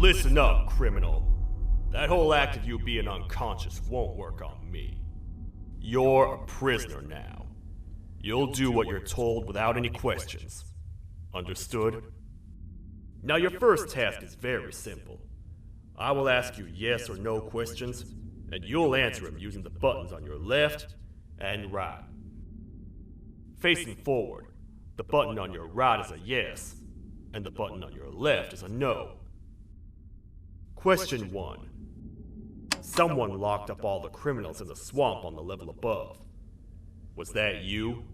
Listen up, criminal. That whole act of you being unconscious won't work on me. You're a prisoner now. You'll do what you're told without any questions. Understood? Now your first task is very simple. I will ask you yes or no questions, and you'll answer them using the buttons on your left and right. Facing forward, the button on your right is a yes, and the button on your left is a no. Question 1. Someone locked up all the criminals in the swamp on the level above. Was that you?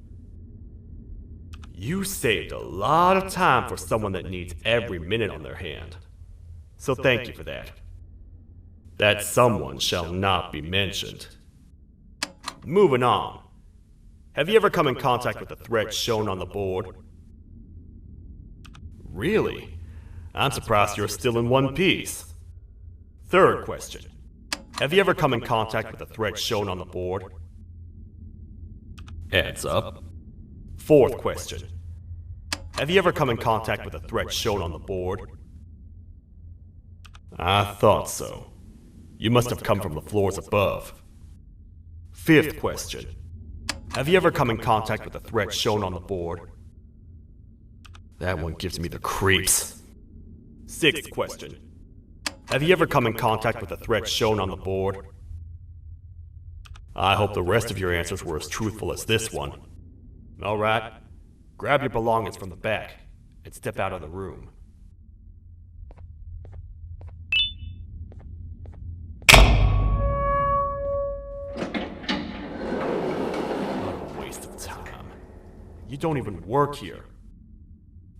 You saved a lot of time for someone that needs every minute on their hand. So thank you for that. That someone shall not be mentioned. Moving on. Have you ever come in contact with the threat shown on the board? Really? I'm surprised you're still in one piece. Third question. Have you ever come in contact with the threat shown on the board? Heads up. Fourth question. Have you ever come in contact with the threat shown on the board? I thought so. You must have come from the floors above. Fifth question. Have you ever come in contact with the threat shown on the board? That one gives me the creeps. Sixth question. Have you ever come in contact with the threat shown on the board? I hope the rest of your answers were as truthful as this one. Alright, grab your belongings from the back and step out of the room. What a waste of time. You don't even work here.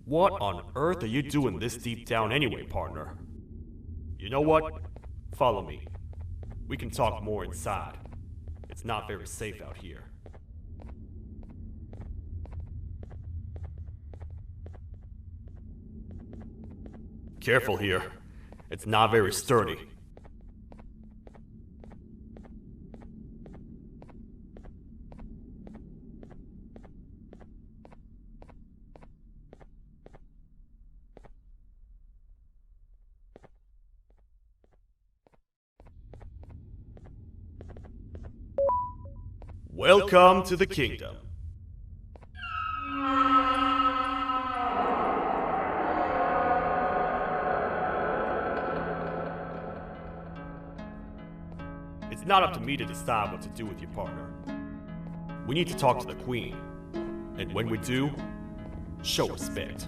What on earth are you doing this deep down anyway, partner? You know what? Follow me. We can talk more inside. It's not very safe out here. Careful here. It's not very sturdy. Welcome to the kingdom. It's not up to me to decide what to do with your partner. We need to talk to the queen. And when we do, show respect.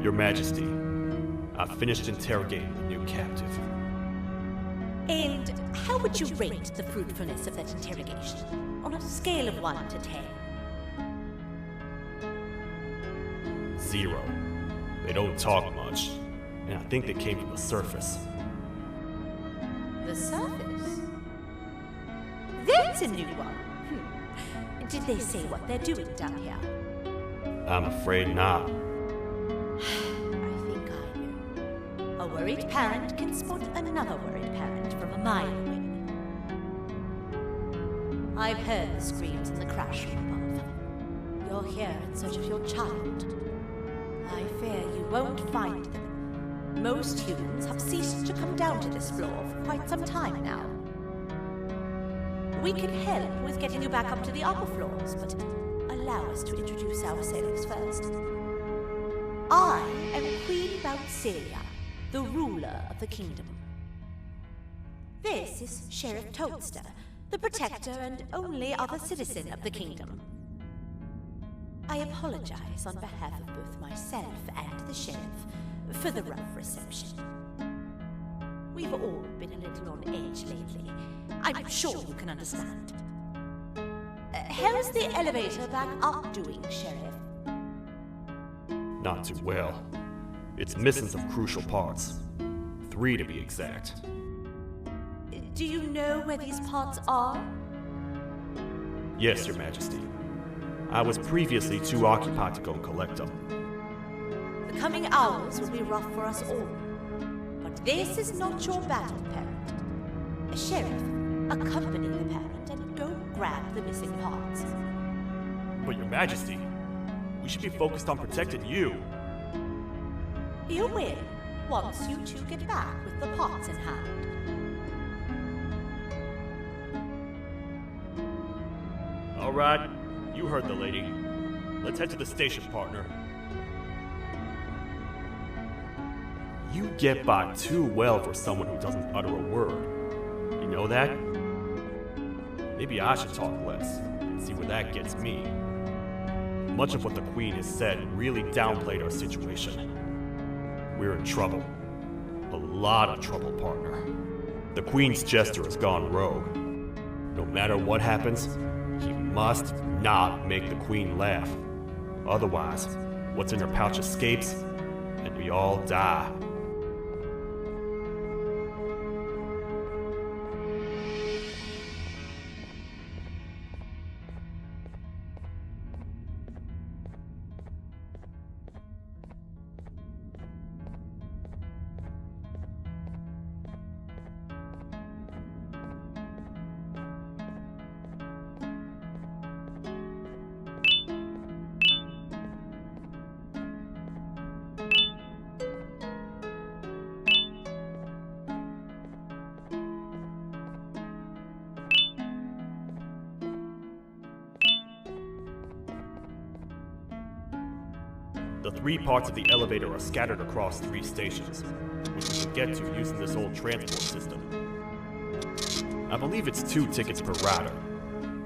Your Majesty, I've finished interrogating the new captive. And how would you rate the fruitfulness of that interrogation? On a scale of 1 to 10? 0. They don't talk much, and I think they came from the surface. The surface? That's a new one. Did they say what they're doing down here? I'm afraid not. I think I know. A worried parent can spot another worried parent from a mile away. I've heard the screams and the crash from above. You're here in search of your child. I fear you won't find them. Most humans have ceased to come down to this floor for quite some time now. We can help with getting you back up to the upper floors, but allow us to introduce ourselves first. I am Queen Celia, the ruler of the kingdom. This is Sheriff Toadster, the protector and only other citizen of the kingdom. I apologize on behalf of both myself and the sheriff for the rough reception. We've all been a little on edge lately. I'm sure you can understand. How's the elevator back up doing, Sheriff? Not too well. It's missing some crucial parts. 3 to be exact. Do you know where these parts are? Yes, Your Majesty. I was previously too occupied to go and collect them. The coming hours will be rough for us all. But this is not your battle, parent. Sheriff, accompany the parent and go grab the missing parts. But Your Majesty, we should be focused on protecting you. You will, once you two get back with the parts in hand. All right, you heard the lady. Let's head to the station, partner. You get by too well for someone who doesn't utter a word. You know that? Maybe I should talk less and see where that gets me. Much of what the Queen has said really downplayed our situation. We're in trouble. A lot of trouble, partner. The Queen's jester has gone rogue. No matter what happens, he must not make the Queen laugh. Otherwise, what's in her pouch escapes, and we all die. The 3 parts of the elevator are scattered across 3 stations, which we can get to using this old transport system. I believe it's 2 tickets per rider.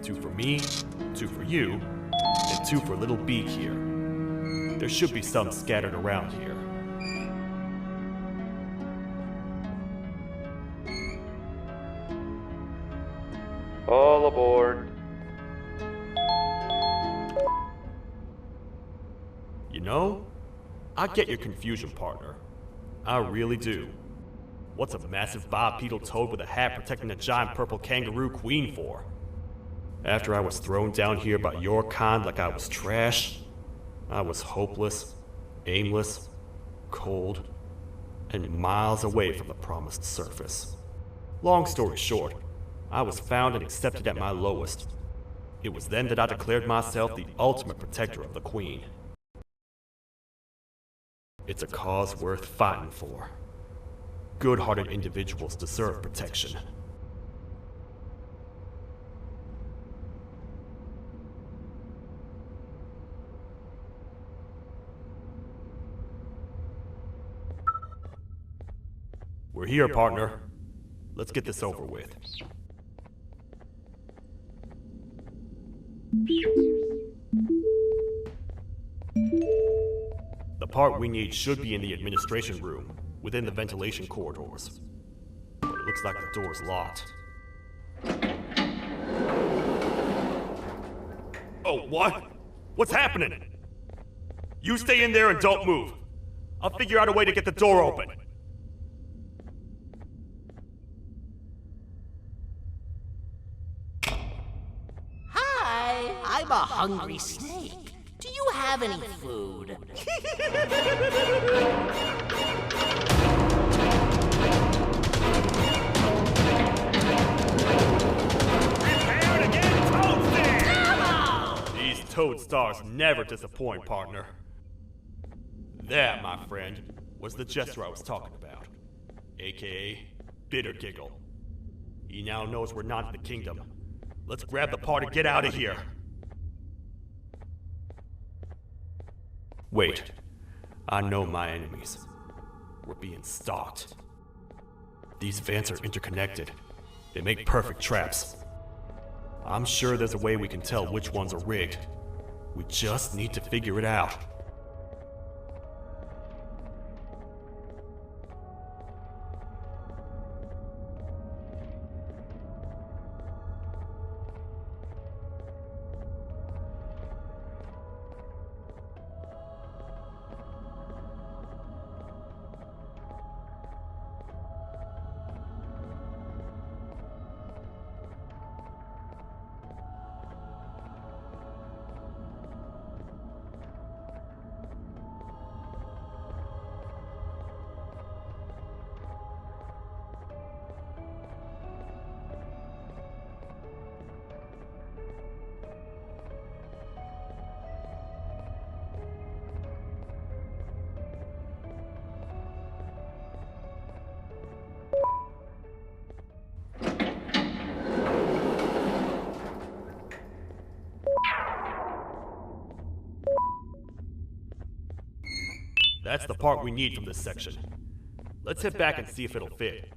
2 for me, 2 for you, and 2 for Little Beak here. There should be some scattered around here. All aboard. You know, I get your confusion, partner. I really do. What's a massive bipedal toad with a hat protecting a giant purple kangaroo queen for? After I was thrown down here by your kind like I was trash, I was hopeless, aimless, cold, and miles away from the promised surface. Long story short, I was found and accepted at my lowest. It was then that I declared myself the ultimate protector of the Queen. It's a cause worth fighting for. Good-hearted individuals deserve protection. We're here, partner. Let's get this over with. The The part we need should be in the administration room, within the ventilation corridors. But it looks like the door's locked. Oh, what? What's happening? You stay in there and don't move. I'll figure out a way to get the door open. Hi, I'm a hungry snake. Do you have any food? Prepare to get toasted! These toad stars never disappoint, partner. That, my friend, was the jester I was talking about, aka Bitter Giggle. He now knows we're not in the kingdom. Let's grab the part and get out of here. Wait, I know my enemies. We're being stalked. These vents are interconnected. They make perfect traps. I'm sure there's a way we can tell which ones are rigged. We just need to figure it out. That's the part we need from this section. Let's head back and see if it'll fit.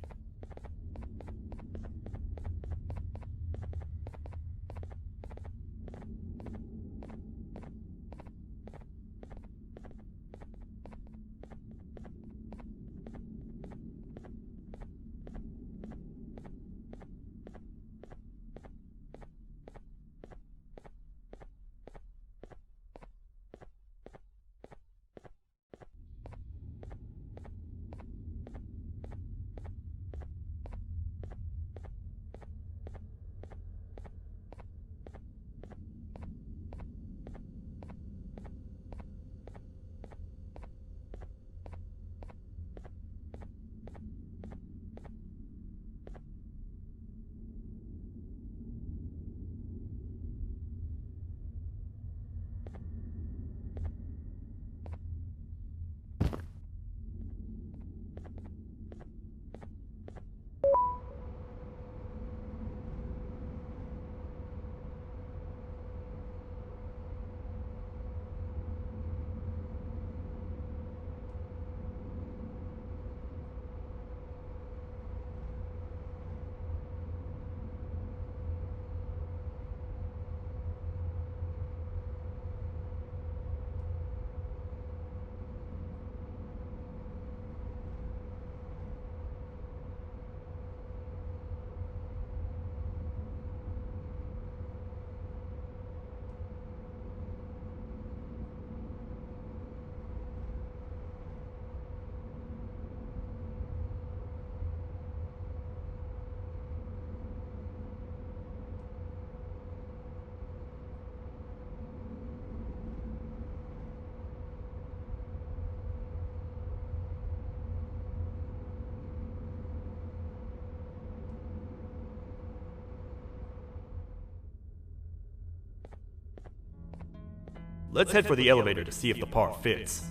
Let's head for the elevator to see if the part fits.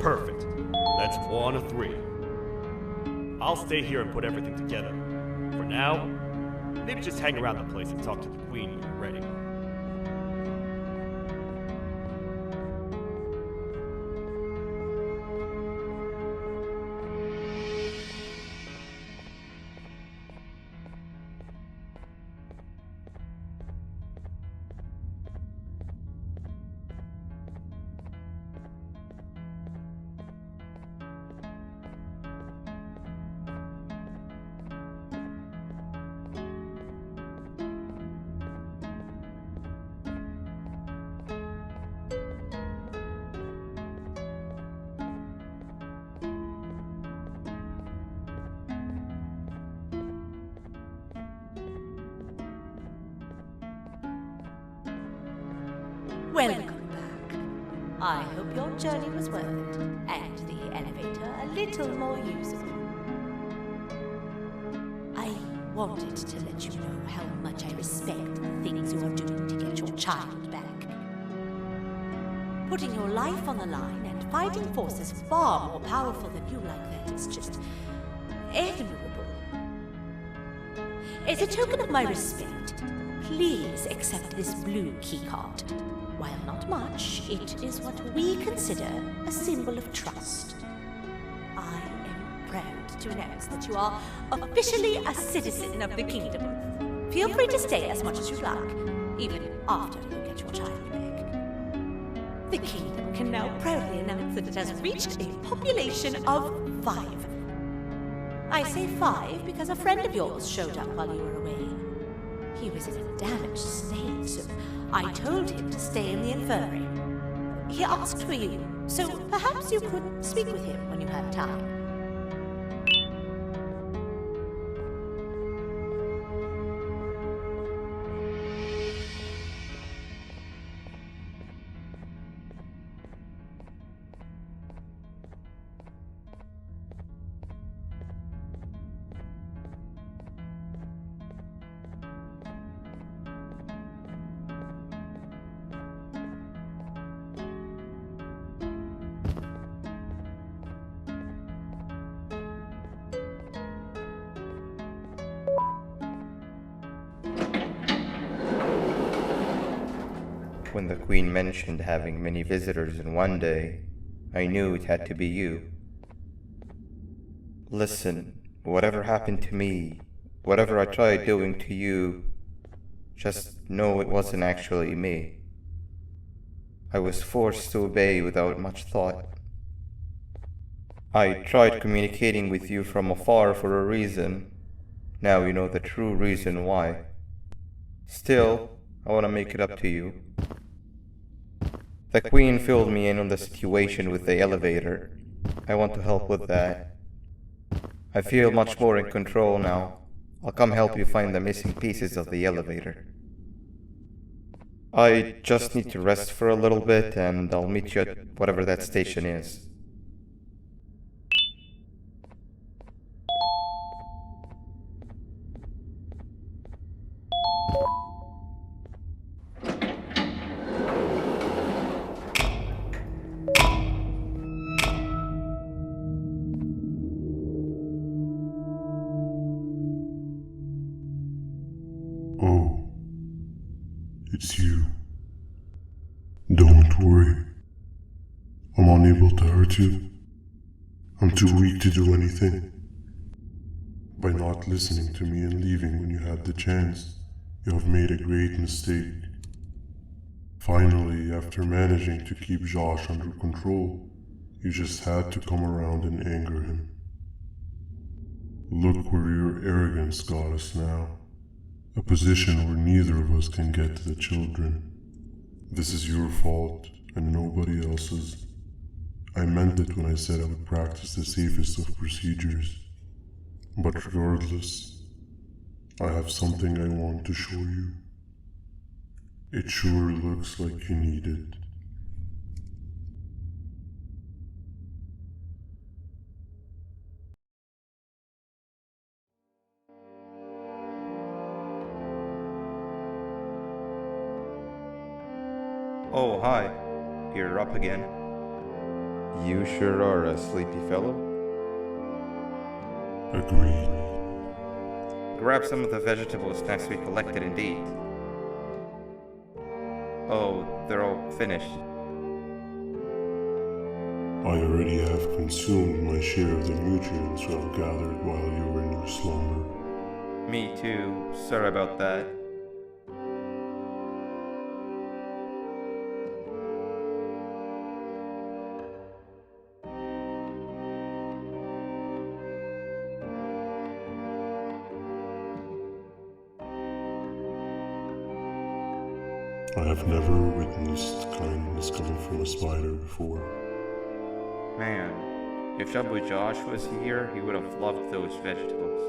Perfect. That's 1 of 3. I'll stay here and put everything together. For now, maybe just hang around the place and talk to the Queen when you're ready. Welcome back. I hope your journey was worth it, and the elevator a little more usable. I wanted to let you know how much I respect the things you are doing to get your child back. Putting your life on the line and fighting forces far more powerful than you like that is just admirable. As a token of my respect, please accept this blue keycard. While not much, it is what we consider a symbol of trust. I am proud to announce that you are officially a citizen of the kingdom. Feel free to stay as much as you like, even after you get your child back. The kingdom can now proudly announce that it has reached a population of 5. I say 5 because a friend of yours showed up while you were away. He was in a damaged state, so I told him to stay in the infirmary. He asked for you, so perhaps you could speak with him when you have time. When the Queen mentioned having many visitors in one day, I knew it had to be you. Listen, whatever happened to me, whatever I tried doing to you, just know it wasn't actually me. I was forced to obey without much thought. I tried communicating with you from afar for a reason. Now you know the true reason why. Still, I want to make it up to you. The Queen filled me in on the situation with the elevator. I want to help with that. I feel much more in control now. I'll come help you find the missing pieces of the elevator. I just need to rest for a little bit, and I'll meet you at whatever that station is. Oh, it's you. Don't worry. I'm unable to hurt you. I'm too weak to do anything. By not listening to me and leaving when you had the chance, you have made a great mistake. Finally, after managing to keep Josh under control, you just had to come around and anger him. Look where your arrogance got us now. A position where neither of us can get to the children. This is your fault, and nobody else's. I meant it when I said I would practice the safest of procedures. But regardless, I have something I want to show you. It sure looks like you need it. Oh, hi. You're up again. You sure are a sleepy fellow. Agreed. Grab some of the vegetable snacks we collected indeed. Oh, they're all finished. I already have consumed my share of the nutrients I've gathered while you were in your slumber. Me too. Sorry about that. I have never witnessed kindness coming from a spider before. Man, if Abu Josh was here, he would have loved those vegetables.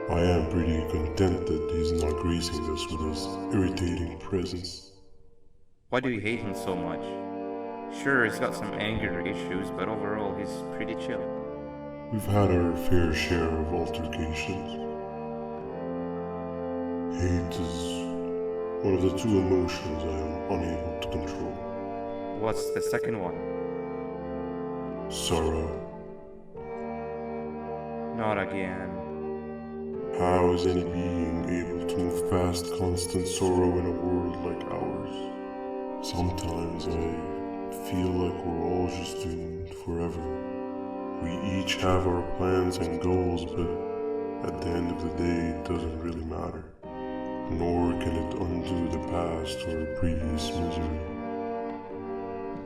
I am pretty content that he's not gracing us with his irritating presence. Why do you hate him so much? Sure, he's got some anger issues, but overall he's pretty chill. We've had our fair share of altercations. Hate is one of the two emotions I am unable to control. What's the second one? Sorrow. Not again. How is any being able to move past constant sorrow in a world like ours? Sometimes I feel like we're all just doomed forever. We each have our plans and goals, but at the end of the day, it doesn't really matter. Nor can it undo the past or previous misery.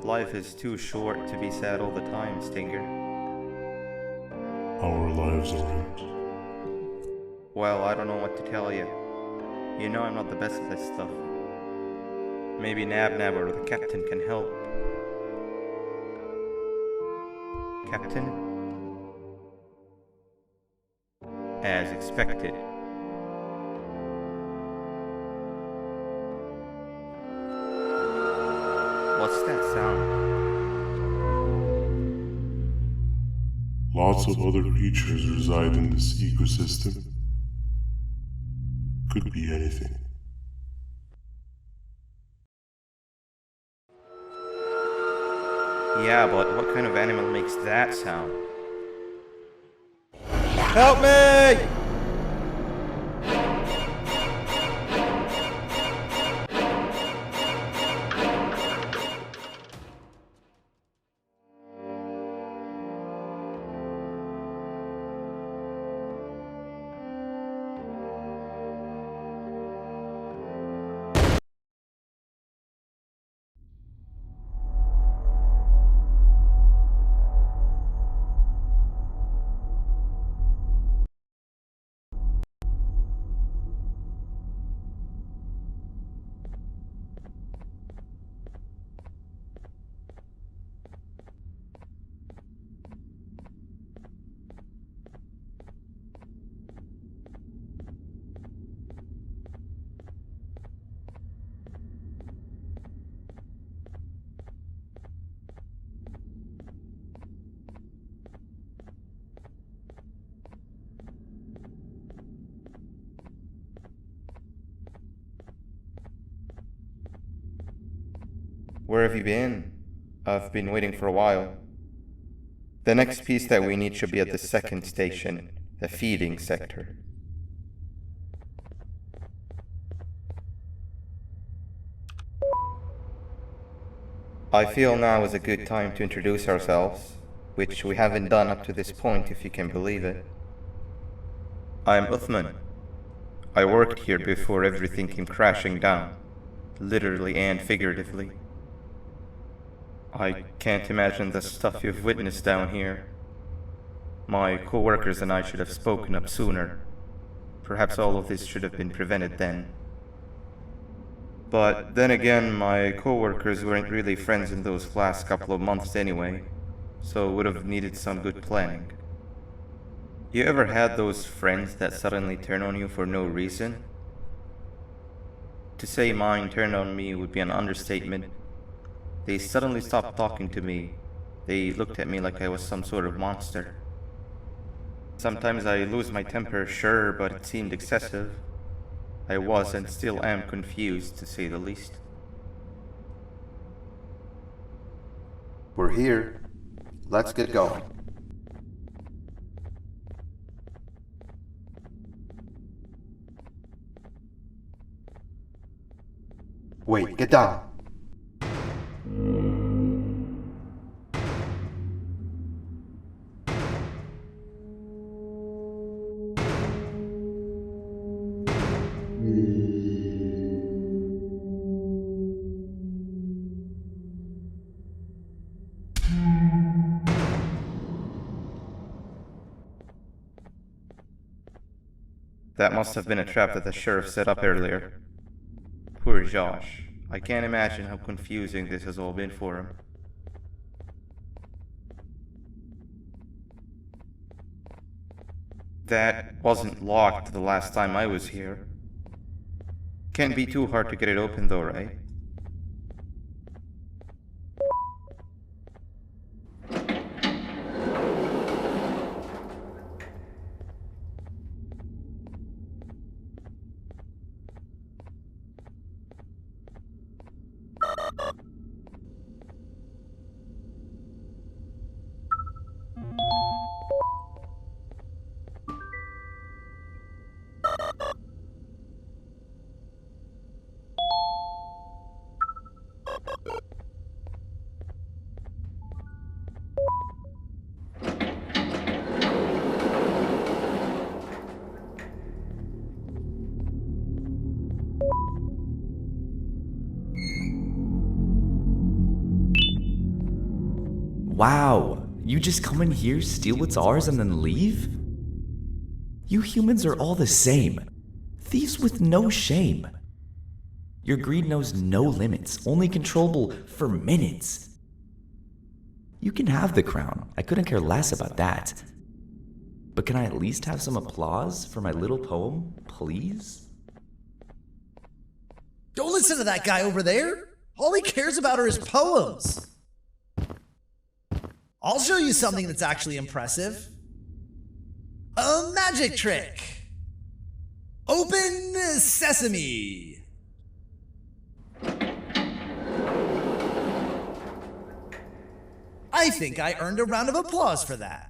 Life is too short to be sad all the time, Stinger. Our lives aren't. Well, I don't know what to tell you. You know I'm not the best at this stuff. Maybe Nab or the captain can help. Captain? As expected. What's that sound? Lots of other creatures reside in this ecosystem. Could be anything. Yeah, but what kind of animal makes that sound? Help me! Where have you been? I've been waiting for a while. The next piece that we need should be at the second station, the feeding sector. I feel now is a good time to introduce ourselves, which we haven't done up to this point, if you can believe it. I'm Uthman. I worked here before everything came crashing down, literally and figuratively. I can't imagine the stuff you've witnessed down here. My co-workers and I should have spoken up sooner. Perhaps all of this should have been prevented then. But then again, my co-workers weren't really friends in those last couple of months anyway, so would have needed some good planning. You ever had those friends that suddenly turn on you for no reason? To say mine turned on me would be an understatement. They suddenly stopped talking to me. They looked at me like I was some sort of monster. Sometimes I lose my temper, sure, but it seemed excessive. I was and still am confused, to say the least. We're here. Let's get going. Wait, get down. That must have been a trap that the sheriff set up earlier. Poor Josh. I can't imagine how confusing this has all been for him. That wasn't locked the last time I was here. Can't be too hard to get it open though, right? Wow, you just come in here, steal what's ours, and then leave? You humans are all the same. Thieves with no shame. Your greed knows no limits, only controllable for minutes. You can have the crown, I couldn't care less about that. But can I at least have some applause for my little poem, please? Don't listen to that guy over there. All he cares about are his poems. I'll show you something that's actually impressive. A magic trick. Open sesame. I think I earned a round of applause for that.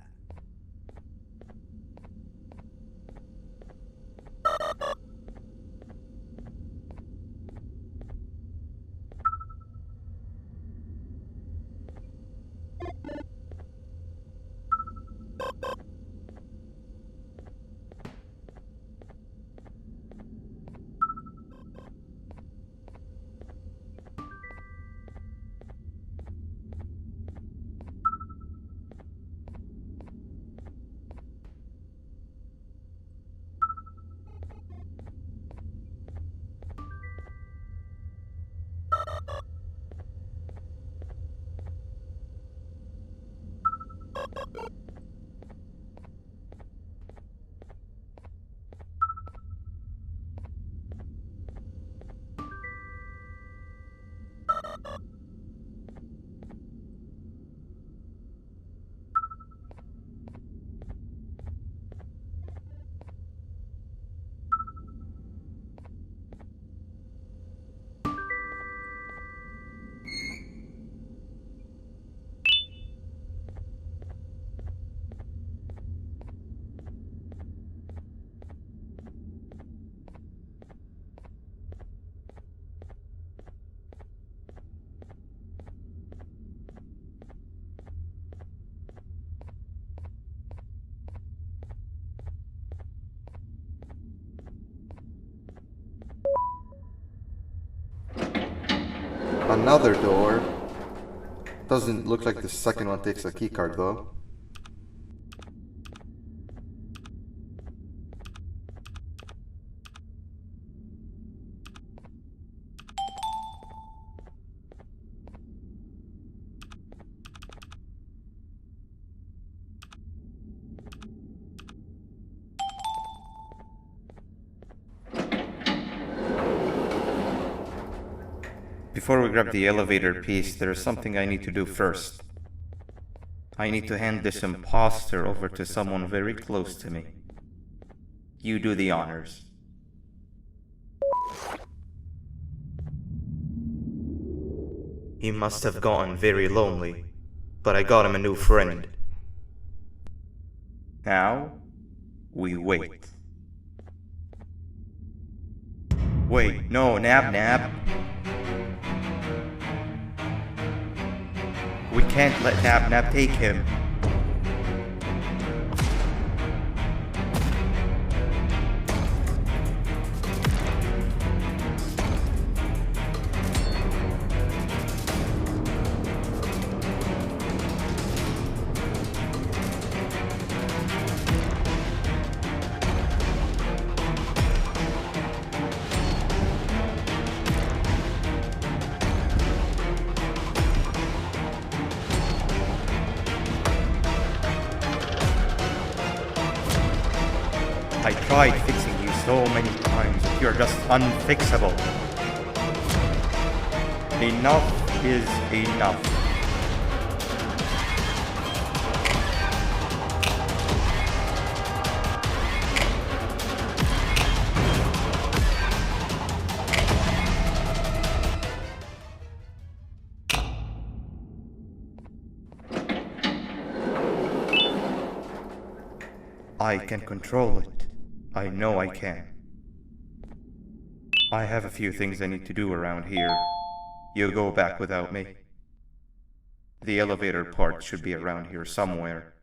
Another door. Doesn't look like the second one takes a keycard though. Before we grab the elevator piece, there is something I need to do first. I need to hand this imposter over to someone very close to me. You do the honors. He must have gotten very lonely. but I got him a new friend. Now, we wait. Wait, no, Nab. We can't let Nab take him. I tried fixing you so many times, but you're just unfixable. Enough is enough. I can control it. I know I can. I have a few things I need to do around here. You go back without me. The elevator part should be around here somewhere.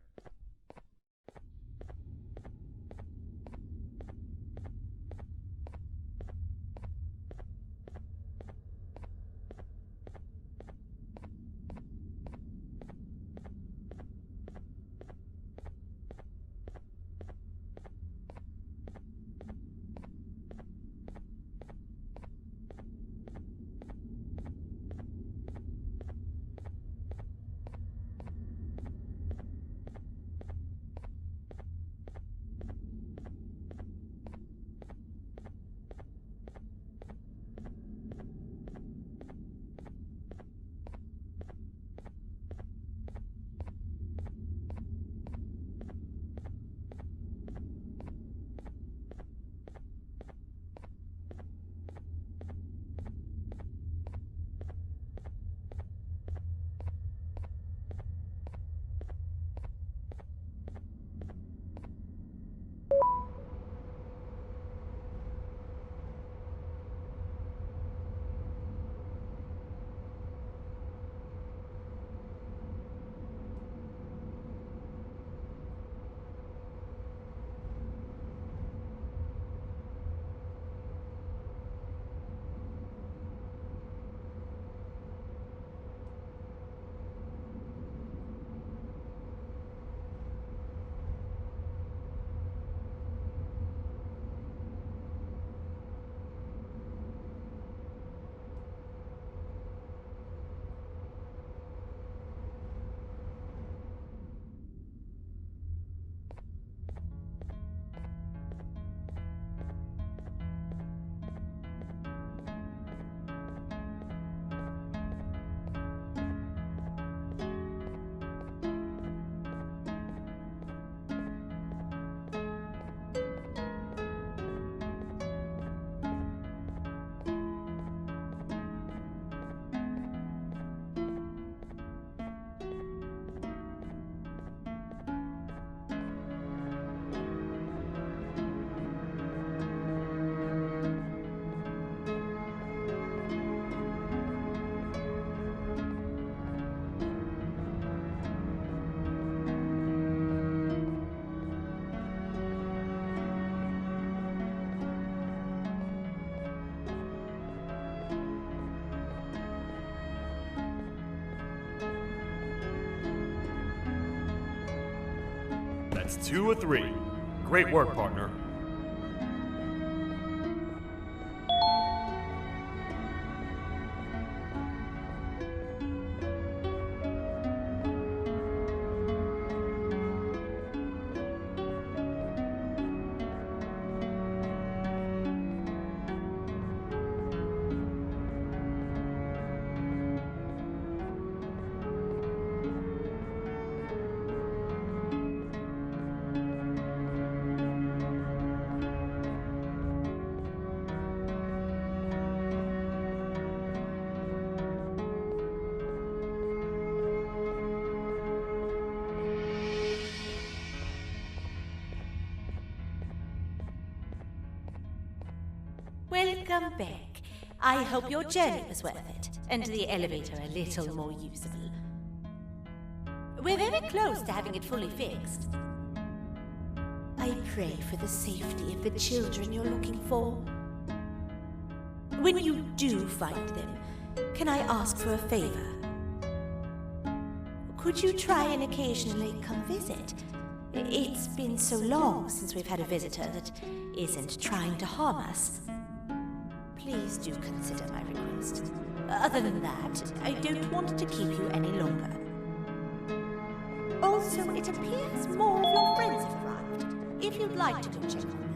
That's 2 of 3. Great work, partner. beg. I hope your journey was worth it, and the elevator a little more usable. We're very close to having it fully fixed. I pray for the safety of the children you're looking for. When you do find them, can I ask for a favor? Could you try and occasionally come visit? It's been so long since we've had a visitor that isn't trying to harm us. Please do consider my request. Other than that, I don't want to keep you any longer. Also, it appears more of your friends have arrived, if you'd like to go check on them.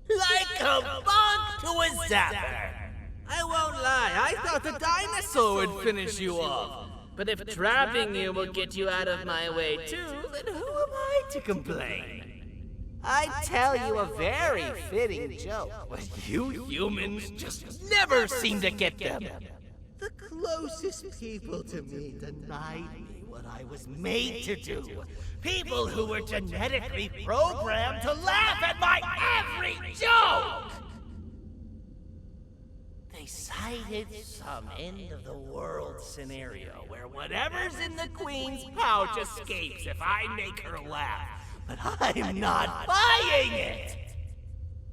Like a bug to a zapper. I won't lie, I thought the dinosaur would finish you off. But if trapping you will get you out of my way too, then who am I to complain? I tell you a very fitting joke, but you humans just never seem to get them. The closest people to me denied me what I was made to do. People who were genetically programmed to laugh at my every joke! They cited some end of the world scenario where whatever's in the Queen's pouch escapes if I make her laugh. But I'm not buying it!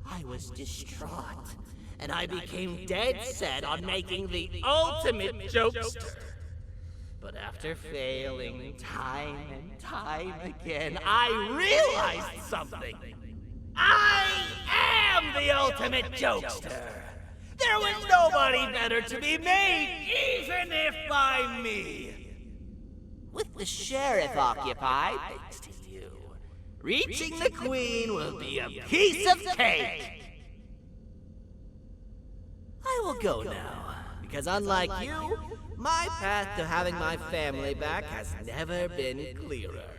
I was distraught, and I became dead set on making the ultimate jokester. But after failing time and time again, I realized something. I am the ultimate jokester! There was nobody better to be made, even if by me! With the sheriff occupied, thanks to you, reaching the Queen will be a piece of cake! I will go now, because unlike you, my path to having my family back has never been clearer.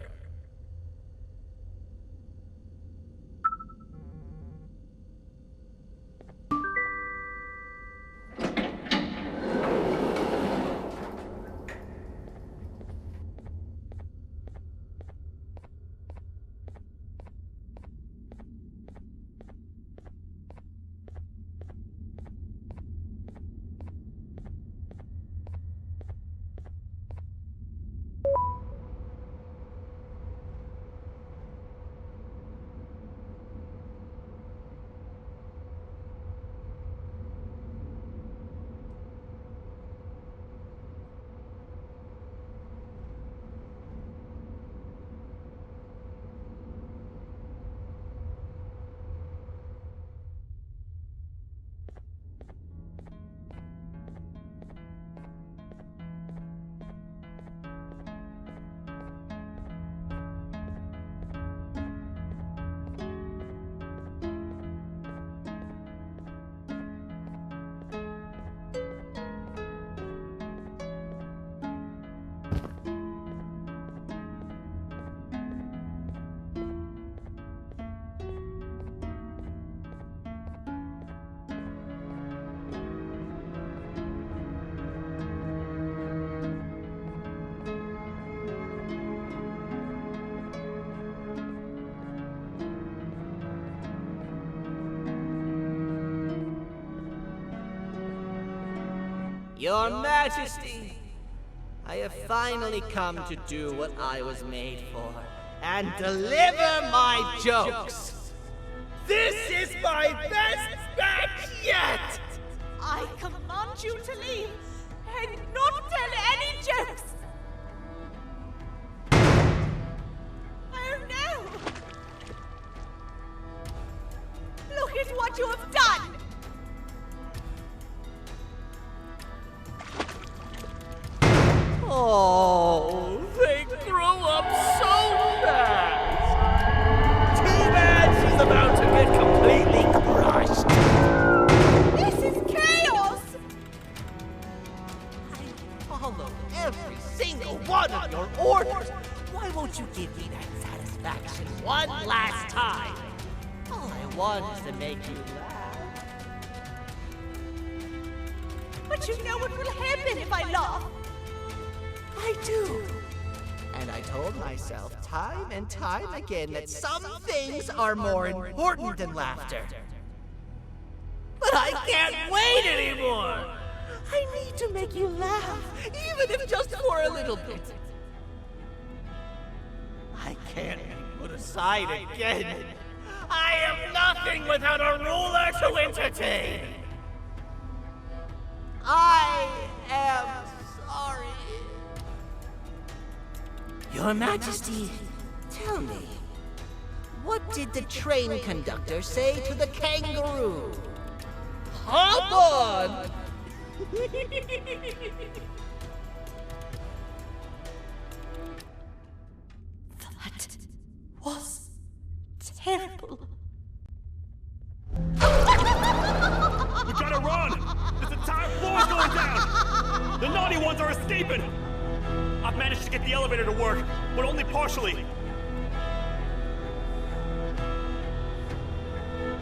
Your Majesty, I have finally come to do what I was made for, and deliver my jokes! This is my best batch yet! I command you to leave and not tell any jokes! Oh no! Look at what you have done! Oh, they grow up so fast! Too bad she's about to get completely crushed! This is chaos! I follow every single one of your orders! Why won't you give me that satisfaction one last time? All I want is to make you laugh. But you know what will happen if I laugh. I do. And I told myself time and time again that some things are more important than laughter. But I can't wait anymore! I need to make you laugh, even if just for a little bit. I can't be put aside again. I am nothing without a ruler to entertain. I am sorry. Your Majesty, tell me, what did the train conductor say to the kangaroo? Hop on! That was terrible. We gotta run! This entire floor is going down! The naughty ones are escaping! I've managed to get the elevator to work, but only partially.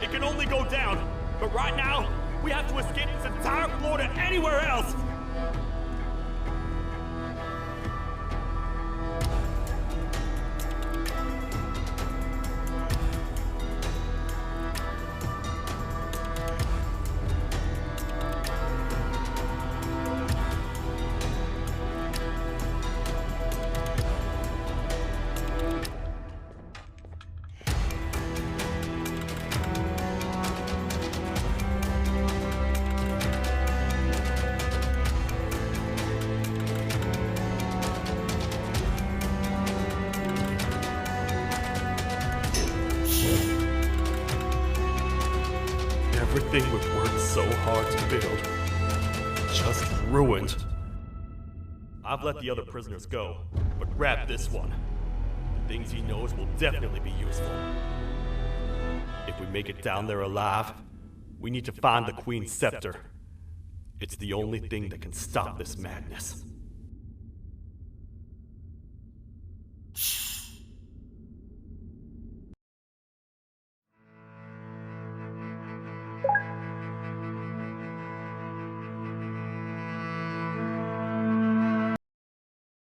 It can only go down, but right now, we have to escape this entire floor to anywhere else! Everything we've worked so hard to build, just ruined. I've let the other prisoners go, but grab this one. The things he knows will definitely be useful. If we make it down there alive, we need to find the Queen's scepter. It's the only thing that can stop this madness.